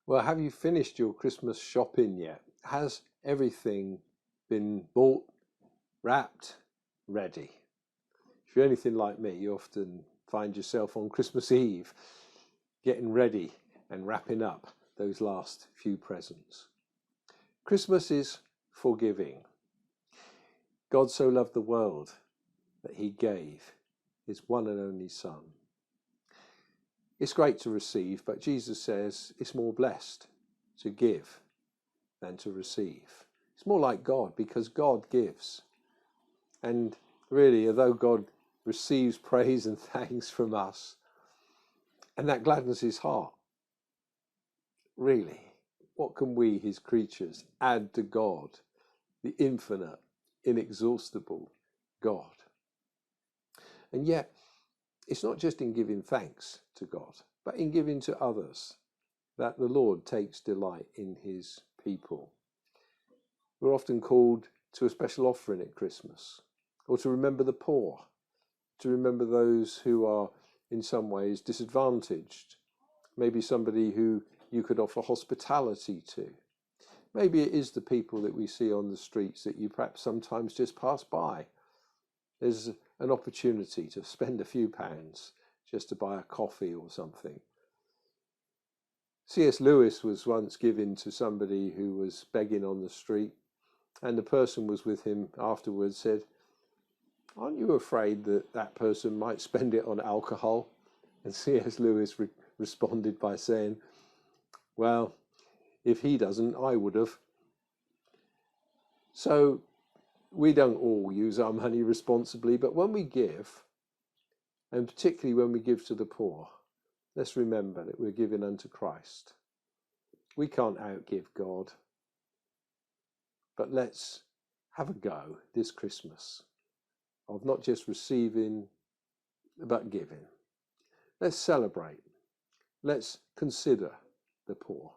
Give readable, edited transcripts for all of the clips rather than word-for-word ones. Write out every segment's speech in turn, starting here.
Well, have you finished your Christmas shopping yet? Has everything been bought, wrapped, ready? If you're anything like me, you often find yourself on Christmas Eve getting ready and wrapping up those last few presents. Christmas is forgiving. God so loved the world that he gave his one and only Son. It's great to receive, but Jesus says it's more blessed to give than to receive. It's more like God because God gives. And really, although God receives praise and thanks from us, and that gladdens his heart, really, what can we, his creatures, add to God, the infinite, inexhaustible God? And yet, it's not just in giving thanks to God, but in giving to others that the Lord takes delight in his people. We're often called to a special offering at Christmas, or to remember the poor, to remember those who are in some ways disadvantaged, maybe somebody who you could offer hospitality to. Maybe it is the people that we see on the streets that you perhaps sometimes just pass by. There's an opportunity to spend a few pounds just to buy a coffee or something. C.S. Lewis was once given to somebody who was begging on the street, and the person was with him afterwards said, "Aren't you afraid that that person might spend it on alcohol?" And C.S. Lewis responded by saying, "Well, if he doesn't, I would have." So we don't all use our money responsibly, but when we give, and particularly when we give to the poor, let's remember that we're giving unto Christ. We can't outgive God, but let's have a go this Christmas of not just receiving, but giving. Let's celebrate. Let's consider the poor.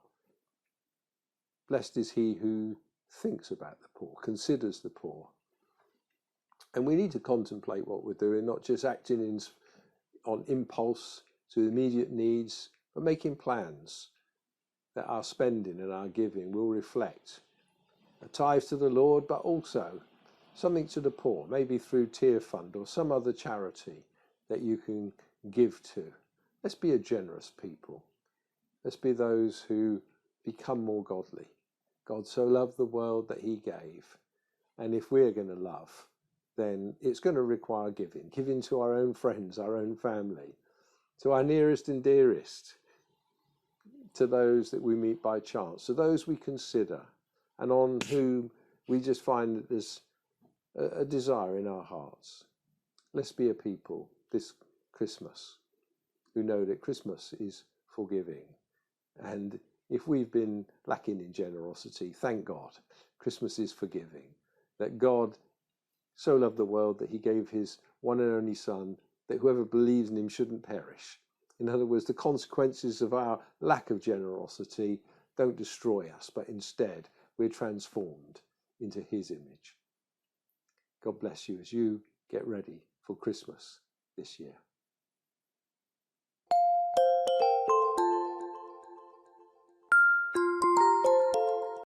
Blessed is he who thinks about the poor, considers the poor. And we need to contemplate what we're doing, not just acting on impulse to immediate needs, but making plans that our spending and our giving will reflect a tithe to the Lord, but also something to the poor, maybe through Tear Fund or some other charity that you can give to. Let's be a generous people. Let's be those who become more godly. God so loved the world that he gave. And if we're going to love, then it's going to require giving to our own friends, our own family, to our nearest and dearest, to those that we meet by chance, to those we consider, and on whom we just find that there's a desire in our hearts. Let's be a people this Christmas who know that Christmas is forgiving. And if we've been lacking in generosity, thank God, Christmas is forgiving. That God so loved the world that he gave his one and only Son, that whoever believes in him shouldn't perish. In other words, the consequences of our lack of generosity don't destroy us, but instead we're transformed into his image. God bless you as you get ready for Christmas this year.